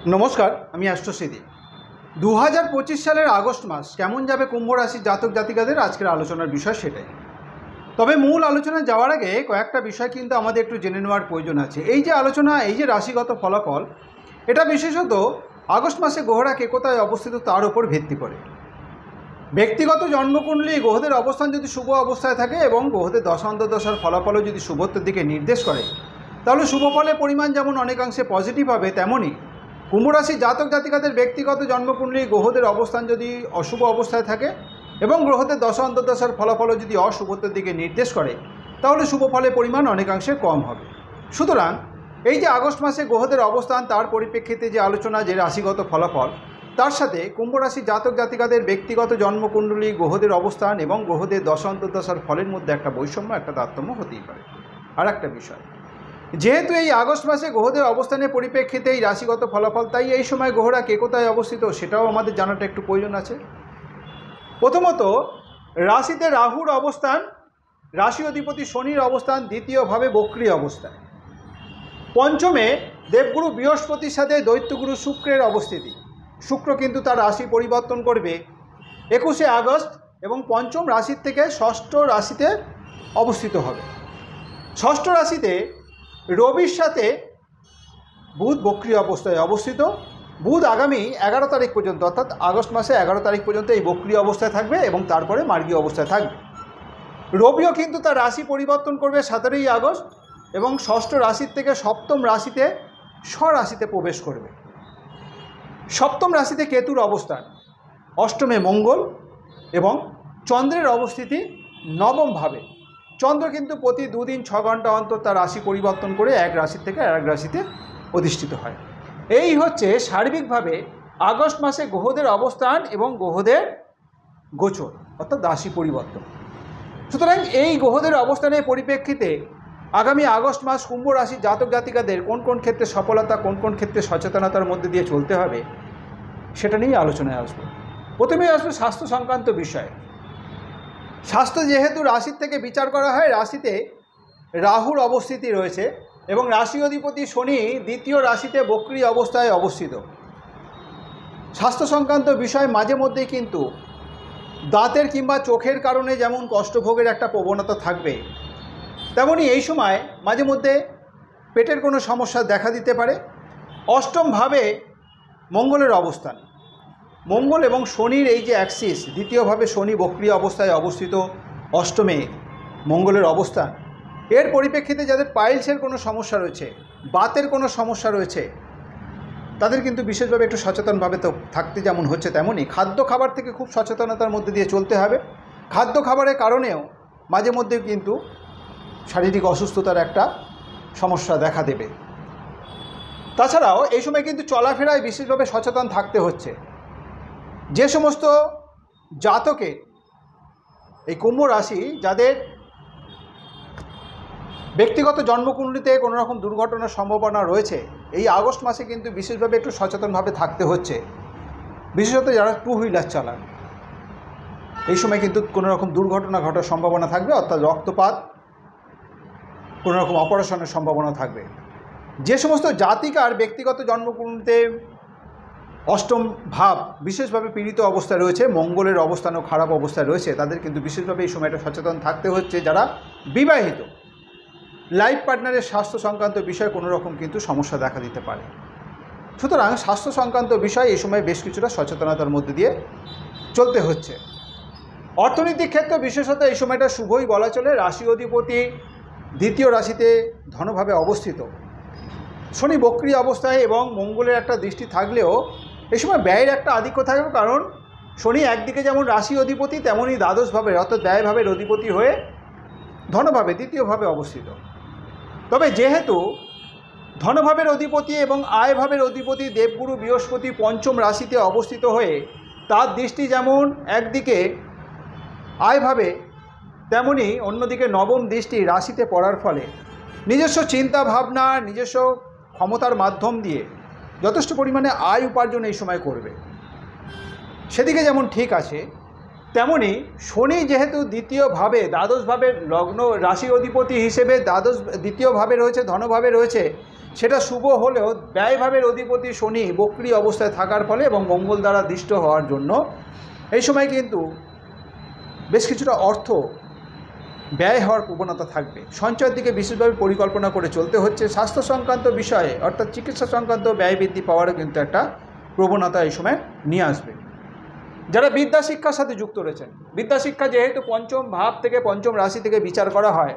नमस्कार, আমি অ্যাস্ট্রোসিদি। 2025 সালের আগস্ট মাস কেমন যাবে কুম্ভ রাশির জাতক জাতিকাদের আজকের আলোচনার বিষয় সেটাই। তবে মূল আলোচনায় যাওয়ার আগে কয়েকটা বিষয় কিন্তু আমাদের একটু জেনে নেওয়ার প্রয়োজন আছে। এই যে আলোচনা, এই যে রাশিগত ফলাফল, এটা বিশেষত আগস্ট মাসে গ্রহরা কে কোথায় অবস্থিত তার উপর ভিত্তি করে। ব্যক্তিগত জন্মকুণ্ডলী গ্রহদের অবস্থান যদি শুভ অবস্থায় থাকে এবং গ্রহদের দশান্তর্দশার ফলাফলও যদি শুভত্বের দিকে নির্দেশ করে, তাহলে শুভ ফলের পরিমাণ যেমন অনেকাংশে পজিটিভ হবে, তেমনই কুম্ভ রাশির জাতক জাতিকাদের ব্যক্তিগত জন্মকুণ্ডলী গ্রহদের অবস্থান যদি অশুভ অবস্থায় থাকে এবং গ্রহদের দশা অন্তর্দশার ফলাফলও যদি অশুভত্বের দিকে নির্দেশ করে, তাহলে শুভ ফলের পরিমাণ অনেকাংশে কম হবে। সুতরাং এই যে আগস্ট মাসে গ্রহদের অবস্থান, তার পরিপ্রেক্ষিতে যে আলোচনা, যে রাশিগত ফলাফল, তার সাথে কুম্ভ রাশির জাতক জাতিকাদের ব্যক্তিগত জন্মকুণ্ডলী গ্রহদের অবস্থান এবং গ্রহদের দশা অন্তর্দশার ফলের মধ্যে একটা বৈষম্য, একটা তারতম্য হতেই পারে। আর একটা বিষয়, যেহেতু এই আগস্ট মাসে গ্রহদের অবস্থানের পরিপ্রেক্ষিতে এই রাশিগত ফলাফল, তাই এই সময় গ্রহরা কে কোথায় অবস্থিত সেটাও আমাদের জানাটা একটু প্রয়োজন আছে। প্রথমত, রাশিতে রাহুর অবস্থান, রাশি অধিপতি শনির অবস্থান দ্বিতীয়ভাবে বক্রী অবস্থায়। পঞ্চমে দেবগুরু বৃহস্পতির সাথে দৈত্যগুরু শুক্রের অবস্থিতি। শুক্র কিন্তু তার রাশি পরিবর্তন করবে 21শে আগস্ট এবং পঞ্চম রাশির থেকে ষষ্ঠ রাশিতে অবস্থিত হবে। ষষ্ঠ রাশিতে রবির সাথে বুধ বক্রী অবস্থায় অবস্থিত। বুধ আগামী 11 তারিখ পর্যন্ত, অর্থাৎ আগস্ট মাসে 11 তারিখ পর্যন্ত এই বক্রী অবস্থায় থাকবে এবং তারপরে মার্গীয় অবস্থায় থাকবে। রবিও কিন্তু তার রাশি পরিবর্তন করবে 17ই আগস্ট এবং ষষ্ঠ রাশির থেকে সপ্তম রাশিতে স্বরাশিতে প্রবেশ করবে। সপ্তম রাশিতে কেতুর অবস্থান, অষ্টমে মঙ্গল এবং চন্দ্রের অবস্থিতি নবমভাবে। চন্দ্র কিন্তু প্রতি 2 দিন 6 ঘন্টা অন্তর তার রাশি পরিবর্তন করে এক রাশি থেকে আরেক রাশিতে অধিষ্ঠিত হয়। এই হচ্ছে সার্বিকভাবে আগস্ট মাসে গ্রহদের অবস্থান এবং গ্রহদের গোচর, অর্থাৎ রাশি পরিবর্তন। সুতরাং এই গ্রহদের অবস্থানের পরিপ্রেক্ষিতে আগামী আগস্ট মাস কুম্ভ রাশির জাতক জাতিকাদের কোন কোন ক্ষেত্রে সফলতা, কোন কোন ক্ষেত্রে সচেতনতার মধ্যে দিয়ে চলতে হবে, সেটা নিয়ে আলোচনায় আসবো। প্রথমেই আসবো স্বাস্থ্য সংক্রান্ত বিষয়। স্বাস্থ্য যেহেতু রাশির থেকে বিচার করা হয়, রাশিতে রাহুর অবস্থিতি রয়েছে এবং রাশি অধিপতি শনি দ্বিতীয় রাশিতে বক্রী অবস্থায় অবস্থিত। স্বাস্থ্য সংক্রান্ত বিষয় মাঝে মধ্যেই কিন্তু দাঁতের কিংবা চোখের কারণে যেমন কষ্টভোগের একটা প্রবণতা থাকবে, তেমনি এই সময় মাঝে মধ্যে পেটের কোনো সমস্যা দেখা দিতে পারে। অষ্টমভাবে মঙ্গলের অবস্থান, মঙ্গল এবং শনির এই যে অ্যাক্সিস, দ্বিতীয়ভাবে শনি বক্রী অবস্থায় অবস্থিত, অষ্টমে মঙ্গলের অবস্থান, এর পরিপ্রেক্ষিতে যাদের পাইলসের কোনো সমস্যা রয়েছে, বাতের কোনো সমস্যা রয়েছে, তাদের কিন্তু বিশেষভাবে একটু সচেতনভাবে তো থাকতে যেমন হচ্ছে, তেমনই খাদ্য খাবার থেকে খুব সচেতনতার মধ্যে দিয়ে চলতে হবে। খাদ্য খাবারের কারণেও মাঝে মধ্যে কিন্তু শারীরিক অসুস্থতার একটা সমস্যা দেখা দেবে। তাছাড়াও এই সময় কিন্তু চলাফেরায় বিশেষভাবে সচেতন থাকতে হচ্ছে। যে সমস্ত জাতকে এই কুম্ভ রাশি, যাদের ব্যক্তিগত জন্মকুণ্ডলিতে কোনো রকম দুর্ঘটনার সম্ভাবনা রয়েছে, এই আগস্ট মাসে কিন্তু বিশেষভাবে একটু সচেতনভাবে থাকতে হচ্ছে। বিশেষত যারা 2 হুইলার চালান, এই সময় কিন্তু কোনো রকম দুর্ঘটনা ঘটার সম্ভাবনা থাকবে, অর্থাৎ রক্তপাত, কোনো রকম অপারেশনের সম্ভাবনা থাকবে। যে সমস্ত জাতিকার ব্যক্তিগত জন্মকুণ্ডলিতে অষ্টম ভাব বিশেষভাবে পীড়িত অবস্থায় রয়েছে, মঙ্গলের অবস্থানও খারাপ অবস্থায় রয়েছে, তাদের কিন্তু বিশেষভাবে এই সময়টা সচেতন থাকতে হচ্ছে। যারা বিবাহিত, লাইফ পার্টনারের স্বাস্থ্য সংক্রান্ত বিষয়ে কোনো রকম কিন্তু সমস্যা দেখা দিতে পারে। সুতরাং স্বাস্থ্য সংক্রান্ত বিষয় এই সময় বেশ কিছুটা সচেতনতার মধ্যে দিয়ে চলতে হচ্ছে। অর্থনৈতিক ক্ষেত্রে বিশেষত এই সময়টা শুভই বলা চলে। রাশি অধিপতি দ্বিতীয় রাশিতে ধনভাবে অবস্থিত, শনি বক্রী অবস্থায় এবং মঙ্গলের একটা দৃষ্টি থাকলেও এই সময় ব্যয়ের একটা আধিক্য থাকবে, কারণ শনি একদিকে যেমন রাশি অধিপতি, তেমনই দ্বাদশভাবে অর্থাৎ ব্যয়ভাবের অধিপতি হয়ে ধনভাবে দ্বিতীয়ভাবে অবস্থিত। তবে যেহেতু ধনভাবের অধিপতি এবং আয়ভাবের অধিপতি দেবগুরু বৃহস্পতি পঞ্চম রাশিতে অবস্থিত হয়ে তার দৃষ্টি যেমন একদিকে আয়ভাবে, তেমনি অন্যদিকে নবম দৃষ্টি রাশিতে পড়ার ফলে নিজস্ব চিন্তা ভাবনা, নিজস্ব ক্ষমতার মাধ্যম দিয়ে যথেষ্ট পরিমাণে আয় উপার্জন এই সময় করবে। সেদিকে যেমন ঠিক আছে, তেমনি শনি যেহেতু দ্বিতীয়ভাবে দ্বাদশভাবের লগ্ন রাশি অধিপতি হিসেবে দ্বিতীয়ভাবে রয়েছে, ধনভাবে রয়েছে, সেটা শুভ হলেও ব্যয়ভাবের অধিপতি শনি বক্রী অবস্থায় থাকার ফলে এবং মঙ্গল দ্বারা দৃষ্ট হওয়ার জন্য এই সময় কিন্তু বেশ কিছুটা অর্থ ব্যয় হওয়ার প্রবণতা থাকবে। সঞ্চয়ের দিকে বিশেষভাবে পরিকল্পনা করে চলতে হচ্ছে। স্বাস্থ্য সংক্রান্ত বিষয়ে অর্থাৎ চিকিৎসা সংক্রান্ত ব্যয় বৃদ্ধি পাওয়ারও কিন্তু একটা প্রবণতা এই সময় নিয়ে আসবে। যারা বিদ্যা শিক্ষার সাথে যুক্ত রয়েছেন, বিদ্যা শিক্ষা যেহেতু পঞ্চম ভাব থেকে পঞ্চম রাশি থেকে বিচার করা হয়,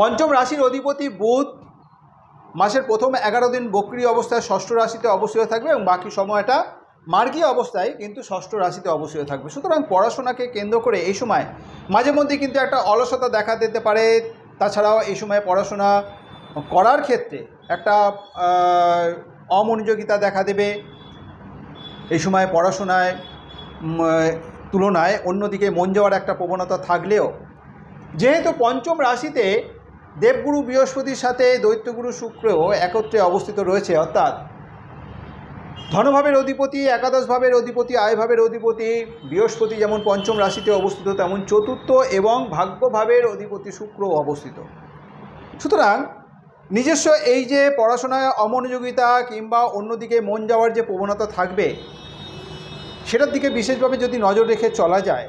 পঞ্চম রাশির অধিপতি বুধ মাসের প্রথম 11 দিন বক্রী অবস্থায় ষষ্ঠ রাশিতে অবস্থিত থাকবে এবং বাকি সময়টা মার্গী অবস্থায় কিন্তু ষষ্ঠ রাশিতে অবস্থিত থাকবে। সুতরাং পড়াশোনাকে কেন্দ্র করে এই সময় মাঝে মধ্যে কিন্তু একটা অলসতা দেখা দিতে পারে। তাছাড়াও এই সময় পড়াশোনা করার ক্ষেত্রে একটা অমনোযোগিতা দেখা দেবে। এই সময় পড়াশোনায় তুলনায় অন্যদিকে মন যাওয়ার একটা প্রবণতা থাকলেও যেহেতু পঞ্চম রাশিতে দেবগুরু বৃহস্পতির সাথে দৈত্যগুরু শুক্রও একত্রে অবস্থিত রয়েছে, অর্থাৎ ধনভাবের অধিপতি, একাদশ ভাবের অধিপতি, আয়ভাবের অধিপতি বৃহস্পতি যেমন পঞ্চম রাশিতে অবস্থিত, তেমন চতুর্থ এবং ভাগ্যভাবের অধিপতি শুক্র অবস্থিত। সুতরাং নিজস্ব এই যে পড়াশোনায় অমনোযোগিতা কিংবা অন্যদিকে মন যাওয়ার যে প্রবণতা থাকবে, সেটার দিকে বিশেষভাবে যদি নজর রেখে চলা যায়,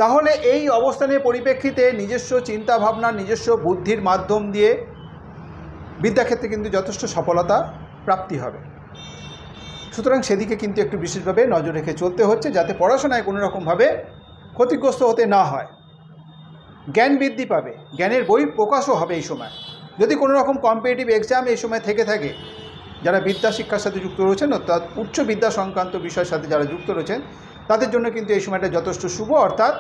তাহলে এই অবস্থানের পরিপ্রেক্ষিতে নিজস্ব চিন্তাভাবনা, নিজস্ব বুদ্ধির মাধ্যম দিয়ে বিদ্যাক্ষেত্রে কিন্তু যথেষ্ট সফলতা প্রাপ্তি হবে। সুতরাং সেদিকে কিন্তু একটু বিশেষভাবে নজর রেখে চলতে হচ্ছে, যাতে পড়াশোনায় কোনো রকমভাবে ক্ষতিগ্রস্ত হতে না হয়। জ্ঞান বৃদ্ধি পাবে, জ্ঞানের বই প্রকাশও হবে এই সময়। যদি কোনো রকম কম্পিটিটিভ এক্সাম এই সময় থেকে থাকে, যারা বিদ্যা শিক্ষার সাথে যুক্ত রয়েছেন অর্থাৎ উচ্চ বিদ্যা সংক্রান্ত বিষয়ের সাথে যারা যুক্ত রয়েছেন, তাদের জন্য কিন্তু এই সময়টা যথেষ্ট শুভ, অর্থাৎ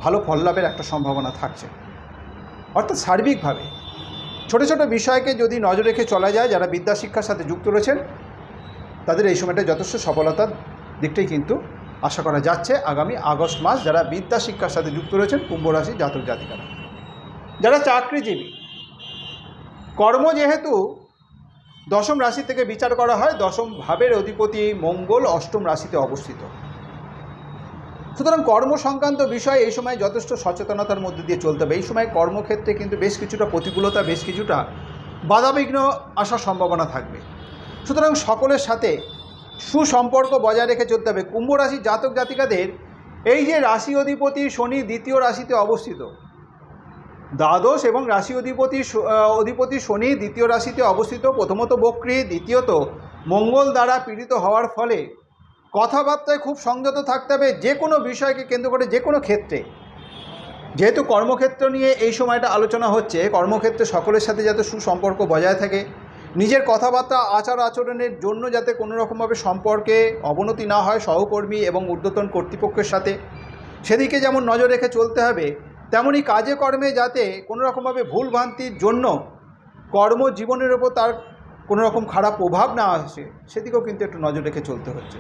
ভালো ফল লাভের একটা সম্ভাবনা থাকছে। অর্থাৎ সার্বিকভাবে ছোটো ছোটো বিষয়কে যদি নজর রেখে চলা যায়, যারা বিদ্যা শিক্ষার সাথে যুক্ত রয়েছেন তাদের এই সময়টা যথেষ্ট সফলতার দিকটাই কিন্তু আশা করা যাচ্ছে আগামী আগস্ট মাস। যারা বিদ্যা শিক্ষার সাথে যুক্ত রয়েছেন কুম্ভ রাশি জাতক জাতিকারা, যারা চাকরিজীবী, কর্ম যেহেতু দশম রাশি থেকে বিচার করা হয়, দশম ভাবের অধিপতি মঙ্গল অষ্টম রাশিতে অবস্থিত। সুতরাং কর্ম সংক্রান্ত বিষয়ে এই সময় যথেষ্ট সচেতনতার মধ্যে দিয়ে চলতে হবে। এই সময় কর্মক্ষেত্রে কিন্তু বেশ কিছুটা প্রতিকূলতা, বেশ কিছুটা বাধাবিঘ্ন আসার সম্ভাবনা থাকবে। সুতরাং সকলের সাথে সুসম্পর্ক বজায় রেখে চলতে হবে। কুম্ভ রাশির জাতক জাতিকাদের এই যে রাশি অধিপতি শনি দ্বিতীয় রাশিতে অবস্থিত, দ্বাদশ এবং রাশি অধিপতি শনি দ্বিতীয় রাশিতে অবস্থিত, প্রথমত বক্রী, দ্বিতীয়ত মঙ্গল দ্বারা পীড়িত হওয়ার ফলে কথাবার্তায় খুব সংযত থাকতে হবে যে কোনো বিষয়কে কেন্দ্র করে, যে কোনো ক্ষেত্রে। যেহেতু কর্মক্ষেত্র নিয়ে এই সময়টা আলোচনা হচ্ছে, কর্মক্ষেত্রে সকলের সাথে যাতে সুসম্পর্ক বজায় থাকে, নিজের কথাবার্তা আচার আচরণের জন্য যাতে কোনো রকমভাবে সম্পর্কে অবনতি না হয় সহকর্মী এবং ঊর্ধ্বতন কর্তৃপক্ষের সাথে, সেদিকে যেমন নজর রেখে চলতে হবে, তেমনি কাজে কর্মে যাতে কোনো রকমভাবে ভুলভ্রান্তির জন্য কর্মজীবনের ওপর তার কোনো রকম খারাপ প্রভাব না আসে, সেদিকেও কিন্তু একটু নজর রেখে চলতে হচ্ছে।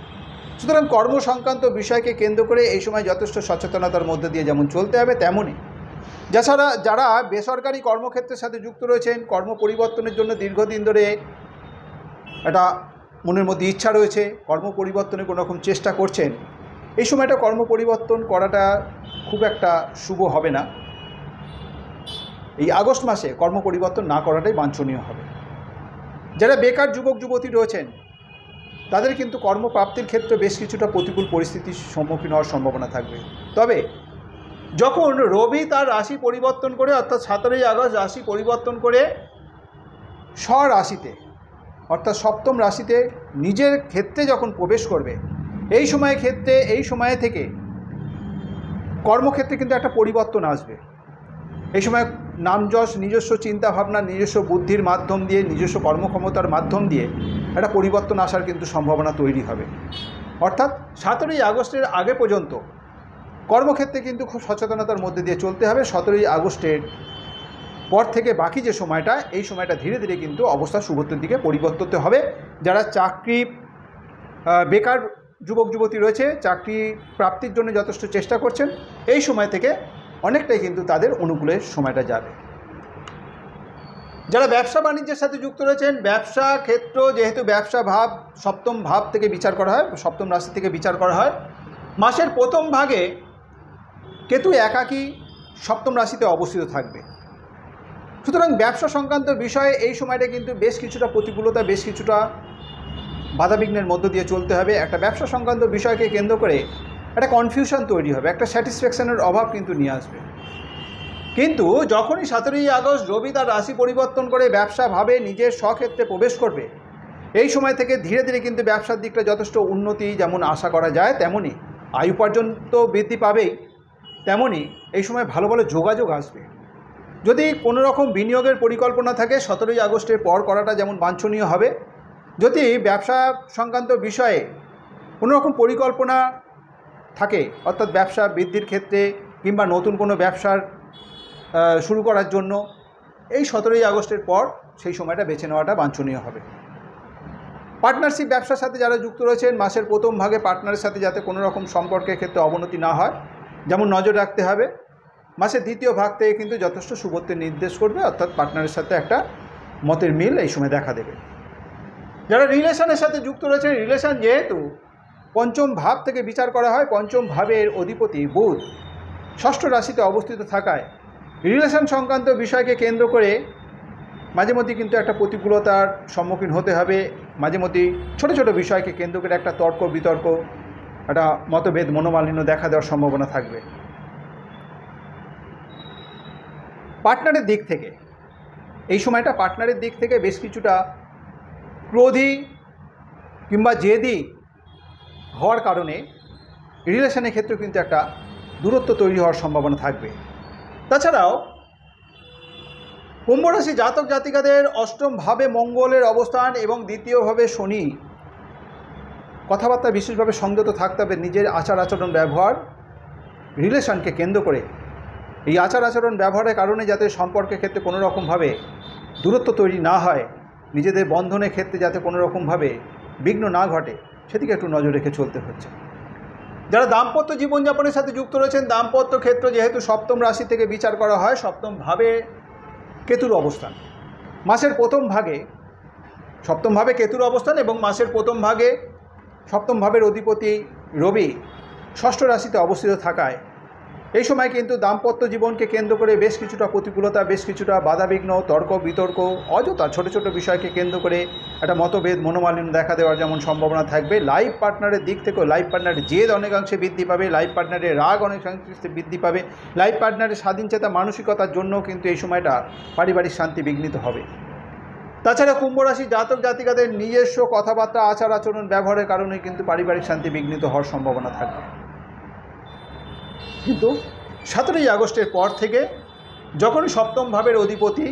সুতরাং কর্ম সংক্রান্ত বিষয়কে কেন্দ্র করে এই সময় যথেষ্ট সচেতনতার মধ্যে দিয়ে যেমন চলতে হবে, তেমনই যারা যারা বেসরকারি কর্মক্ষেত্রের সাথে যুক্ত রয়েছেন, কর্ম পরিবর্তনের জন্য দীর্ঘদিন ধরে একটা মনের মধ্যে ইচ্ছা রয়েছে, কর্ম পরিবর্তনের কোনো রকম চেষ্টা করছেন, এই সময়টা কর্ম পরিবর্তন করাটা খুব একটা শুভ হবে না। এই আগস্ট মাসে কর্ম পরিবর্তন না করাটাই বাঞ্ছনীয় হবে। যারা বেকার যুবক যুবতী রয়েছেন, তাদের কিন্তু কর্মপ্রাপ্তির ক্ষেত্রে বেশ কিছুটা প্রতিকূল পরিস্থিতির সম্মুখীন হওয়ার সম্ভাবনা থাকবে। তবে যখন রবি তার রাশি পরিবর্তন করে, অর্থাৎ 17ই আগস্ট রাশি পরিবর্তন করে স্বরাশিতে অর্থাৎ সপ্তম রাশিতে নিজের ক্ষেত্রে যখন প্রবেশ করবে, এই সময় থেকে কর্মক্ষেত্রে কিন্তু একটা পরিবর্তন আসবে। এই সময় নামযশ, নিজস্ব চিন্তাভাবনা, নিজস্ব বুদ্ধির মাধ্যম দিয়ে, নিজস্ব কর্মক্ষমতার মাধ্যম দিয়ে একটা পরিবর্তন আসার কিন্তু সম্ভাবনা তৈরি হবে। অর্থাৎ 17ই আগস্টের আগে পর্যন্ত কর্মক্ষেত্রে কিন্তু খুব সচেতনতার মধ্যে দিয়ে চলতে হবে। 17ই আগস্টের পর থেকে বাকি যে সময়টা, এই সময়টা ধীরে ধীরে কিন্তু অবস্থা শুভত্বের দিকে পরিবর্তন হবে। যারা বেকার যুবক যুবতী রয়েছে, চাকরি প্রাপ্তির জন্য যথেষ্ট চেষ্টা করছেন, এই সময় থেকে অনেকটাই কিন্তু তাদের অনুকূলের সময়টা যাবে। যারা ব্যবসা বাণিজ্যের সাথে যুক্ত রয়েছেন, ব্যবসা ক্ষেত্র যেহেতু ব্যবসা ভাব সপ্তম ভাব থেকে বিচার করা হয়, সপ্তম রাশি থেকে বিচার করা হয়, মাসের প্রথম ভাগে কেতু একাকী সপ্তম রাশিতে অবস্থিত থাকবে। সুতরাং ব্যবসা সংক্রান্ত বিষয়ে এই সময়টা কিন্তু বেশ কিছুটা প্রতিকূলতা, বেশ কিছুটা বাধাবিঘ্নের মধ্য দিয়ে চলতে হবে। একটা ব্যবসা সংক্রান্ত বিষয়কে কেন্দ্র করে একটা কনফিউশন তৈরি হবে, একটা স্যাটিসফ্যাকশনের অভাব কিন্তু নিয়ে আসবে। কিন্তু যখনই 17ই আগস্ট রবি তার রাশি পরিবর্তন করে ব্যবসাভাবে নিজের স্বক্ষেত্রে প্রবেশ করবে, এই সময় থেকে ধীরে ধীরে কিন্তু ব্যবসার দিকটা যথেষ্ট উন্নতি যেমন আশা করা যায়, তেমনই আয় উপার্জন তো বৃদ্ধি পাবেই, তেমনই এই সময় ভালো ভালো যোগাযোগ আসবে। যদি কোনো রকম বিনিয়োগের পরিকল্পনা থাকে 17ই আগস্টের পর করাটা যেমন বাঞ্ছনীয় হবে। যদি ব্যবসা সংক্রান্ত বিষয়ে কোনো রকম পরিকল্পনা থাকে, অর্থাৎ ব্যবসা বৃদ্ধির ক্ষেত্রে কিংবা নতুন কোনো ব্যবসার শুরু করার জন্য, এই 17ই আগস্টের পর সেই সময়টা বেছে নেওয়াটা বাঞ্ছনীয় হবে। পার্টনারশিপ ব্যবসার সাথে যারা যুক্ত রয়েছেন, মাসের প্রথম ভাগে পার্টনারের সাথে যাতে কোনো রকম সম্পর্কের ক্ষেত্রে অবনতি না হয়, যেমন নজর রাখতে হবে। মাসের দ্বিতীয় ভাগ থেকে কিন্তু যথেষ্ট শুভত্বের নির্দেশ করবে, অর্থাৎ পার্টনারের সাথে একটা মতের মিল এই সময় দেখা দেবে। যারা রিলেশনের সাথে যুক্ত রয়েছেন, রিলেশন যেহেতু পঞ্চম ভাব থেকে বিচার করা হয়, পঞ্চম ভাবের অধিপতি বুধ ষষ্ঠ রাশিতে অবস্থিত থাকায় রিলেশন সংক্রান্ত বিষয়কে কেন্দ্র করে মাঝে মধ্যে কিন্তু একটা প্রতিকূলতার সম্মুখীন হতে হবে। মাঝে মধ্যেই ছোটো ছোটো বিষয়কে কেন্দ্র করে একটা তর্ক বিতর্ক, একটা মতভেদ, মনোমালিন্য দেখা দেওয়ার সম্ভাবনা থাকবে। পার্টনারের দিক থেকে এই সময়টা পার্টনারের দিক থেকে বেশ কিছুটা ক্রোধী কিংবা জেদি হওয়ার কারণে রিলেশনের ক্ষেত্রে কিন্তু একটা দূরত্ব তৈরি হওয়ার সম্ভাবনা থাকবে। তাছাড়াও কুম্ভ রাশি জাতক জাতিকাদের অষ্টম ভাবে মঙ্গলের অবস্থান এবং দ্বিতীয়ভাবে শনি, কথাবার্তা বিশেষভাবে সংযত থাকতে হবে। নিজের আচার আচরণ ব্যবহার রিলেশনকে কেন্দ্র করে, এই আচার আচরণ ব্যবহারের কারণে যাতে সম্পর্কের ক্ষেত্রে কোনো রকমভাবে দূরত্ব তৈরি না হয়, নিজেদের বন্ধনের ক্ষেত্রে যাতে কোনো রকমভাবে বিঘ্ন না ঘটে, সেদিকে একটু নজর রেখে চলতে হচ্ছে। যারা দাম্পত্য জীবনযাপনের সাথে যুক্ত রয়েছেন, দাম্পত্য ক্ষেত্র যেহেতু সপ্তম রাশি থেকে বিচার করা হয়, সপ্তম ভাবে কেতুর অবস্থান, মাসের প্রথম ভাগে সপ্তম ভাবে কেতুর অবস্থান এবং মাসের প্রথম ভাগে সপ্তম ভাবের অধিপতি রবি ষষ্ঠ রাশিতে অবস্থিত থাকায় এই সময় কিন্তু দাম্পত্য জীবনকে কেন্দ্র করে বেশ কিছুটা প্রতিকূলতা, বেশ কিছুটা বাধাবিঘ্ন, তর্ক বিতর্ক, অযথা ছোট ছোট বিষয়কে কেন্দ্র করে একটা মতভেদ, মনোমালিন্য দেখা দেওয়ার যেমন সম্ভাবনা থাকবে। লাইফ পার্টনারের দিক থেকেও লাইফ পার্টনারের জেদ অনেকাংশে বৃদ্ধি পাবে, লাইফ পার্টনারের রাগ অনেকাংশে বৃদ্ধি পাবে, লাইফ পার্টনারের স্বাধীনচেতা মানসিকতার জন্য কিন্তু এই সময়টা পারিবারিক শান্তি বিঘ্নিত হবে। তাছাড়া কুম্ভ রাশি জাতক জাতিকাদের নিজস্ব কথাবার্তা, আচার আচরণ ব্যবহারের কারণে কিন্তু পারিবারিক শান্তি বিঘ্নিত হওয়ার সম্ভাবনা থাকবে। কিন্তু 17ই আগস্টের পর থেকে যখনই সপ্তম ভাবের অধিপতি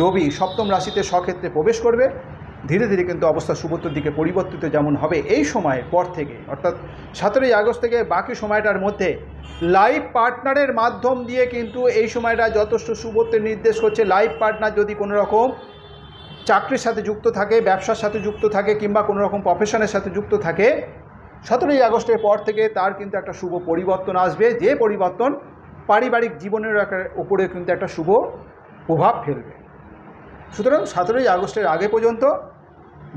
রবি সপ্তম রাশিতে স্বক্ষেত্রে প্রবেশ করবে, ধীরে ধীরে কিন্তু অবস্থা শুভত্বের দিকে পরিবর্তিত যেমন হবে। এই সময়ের পর থেকে, অর্থাৎ 17ই আগস্ট থেকে বাকি সময়টার মধ্যে লাইফ পার্টনারের মাধ্যম দিয়ে কিন্তু এই সময়টা যথেষ্ট শুভত্বের নির্দেশ করছে। লাইফ পার্টনার যদি কোনো রকম চাকরির সাথে যুক্ত থাকে, ব্যবসার সাথে যুক্ত থাকে কিংবা কোনো রকম প্রফেশনের সাথে যুক্ত থাকে, 17ই আগস্টের পর থেকে তার কিন্তু একটা শুভ পরিবর্তন আসবে, যে পরিবর্তন পারিবারিক জীবনের উপরে কিন্তু একটা শুভ প্রভাব ফেলবে। সুতরাং 17ই আগস্টের আগে পর্যন্ত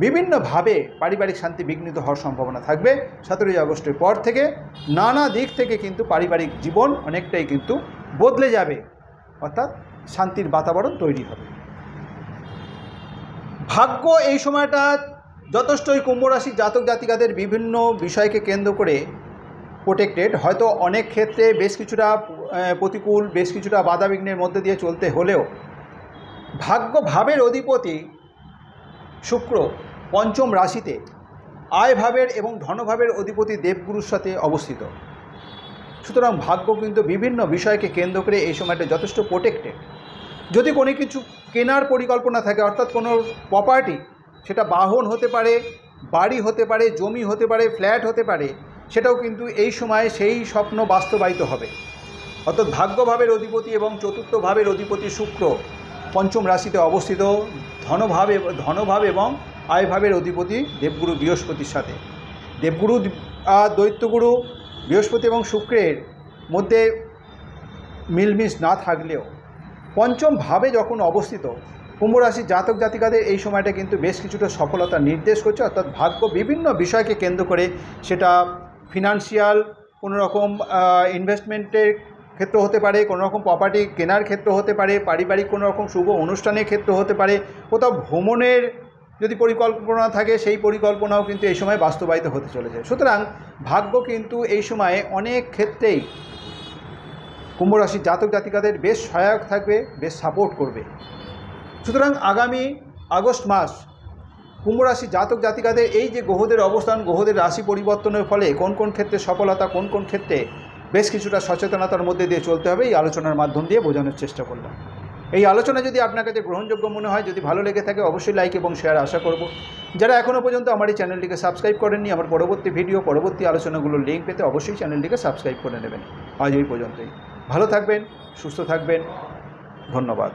বিভিন্নভাবে পারিবারিক শান্তি বিঘ্নিত হওয়ার সম্ভাবনা থাকবে। 17ই আগস্টের পর থেকে নানা দিক থেকে কিন্তু পারিবারিক জীবন অনেকটাই কিন্তু বদলে যাবে, অর্থাৎ শান্তির বাতাবরণ তৈরি হবে। ভাগ্য এই সময়টা যথেষ্টই কুম্ভ রাশির জাতক জাতিকাদের বিভিন্ন বিষয়কে কেন্দ্র করে প্রোটেক্টেড। হয়তো অনেক ক্ষেত্রে বেশ কিছুটা প্রতিকূল, বেশ কিছুটা বাধাবিঘ্নের মধ্যে দিয়ে চলতে হলেও ভাগ্য ভাবের অধিপতি শুক্র পঞ্চম রাশিতে আয় ভাবের এবং ধনভাবের অধিপতি দেবগুরুর সাথে অবস্থিত। সুতরাং ভাগ্য কিন্তু বিভিন্ন বিষয়কে কেন্দ্র করে এই সময়টা যথেষ্ট প্রোটেক্টেড। যদি কোনো কিছু কেনার পরিকল্পনা থাকে, অর্থাৎ কোনো প্রপার্টি, সেটা বাহন হতে পারে, বাড়ি হতে পারে, জমি হতে পারে, ফ্ল্যাট হতে পারে, সেটাও কিন্তু এই সময় সেই স্বপ্ন বাস্তবায়িত হবে। অর্থাৎ ভাগ্যভাবের অধিপতি এবং চতুর্থ ভাবের অধিপতি শুক্র পঞ্চম রাশিতে অবস্থিত, ধনভাব এবং আয়ভাবের অধিপতি দেবগুরু বৃহস্পতির সাথে। দেবগুরু দৈত্যগুরু বৃহস্পতি এবং শুক্রের মধ্যে মিলমিশ না থাকলেও পঞ্চম ভাবে যখন অবস্থিত, কুম্ভ রাশির জাতক জাতিকাদের এই সময়টা কিন্তু বেশ কিছুটা সফলতা নির্দেশ করছে। অর্থাৎ ভাগ্য বিভিন্ন বিষয়কে কেন্দ্র করে, সেটা ফিনান্সিয়াল কোনো রকম ইনভেস্টমেন্টের ক্ষেত্র হতে পারে, কোনো রকম প্রপার্টি কেনার ক্ষেত্র হতে পারে, পারিবারিক কোনো রকম শুভ অনুষ্ঠানের ক্ষেত্র হতে পারে, কোথাও ভ্রমণের যদি পরিকল্পনা থাকে সেই পরিকল্পনাও কিন্তু এই সময় বাস্তবায়িত হতে চলেছে। সুতরাং ভাগ্য কিন্তু এই সময়ে অনেক ক্ষেত্রেই কুম্ভ রাশির জাতক জাতিকাদের বেশ সহায়ক থাকবে, বেশ সাপোর্ট করবে। সুতরাং আগামী আগস্ট মাস কুম্ভ রাশির জাতক জাতিকাদের এই যে গ্রহদের অবস্থান, গ্রহদের রাশি পরিবর্তনের ফলে কোন কোন ক্ষেত্রে সফলতা, কোন কোন ক্ষেত্রে বেশ কিছুটা সচেতনতার মধ্যে দিয়ে চলতে হবে, এই আলোচনার মাধ্যম দিয়ে বোঝানোর চেষ্টা করলাম। এই আলোচনা যদি আপনার কাছে গ্রহণযোগ্য মনে হয়, যদি ভালো লেগে থাকে, অবশ্যই লাইক এবং শেয়ার আশা করব। যারা এখনও পর্যন্ত আমার এই চ্যানেলটিকে সাবস্ক্রাইব করেননি, আমার পরবর্তী ভিডিও, পরবর্তী আলোচনাগুলোর লিঙ্ক পেতে অবশ্যই চ্যানেলটিকে সাবস্ক্রাইব করে নেবেন। আজ এই পর্যন্তই। ভালো থাকবেন, সুস্থ থাকবেন, ধন্যবাদ।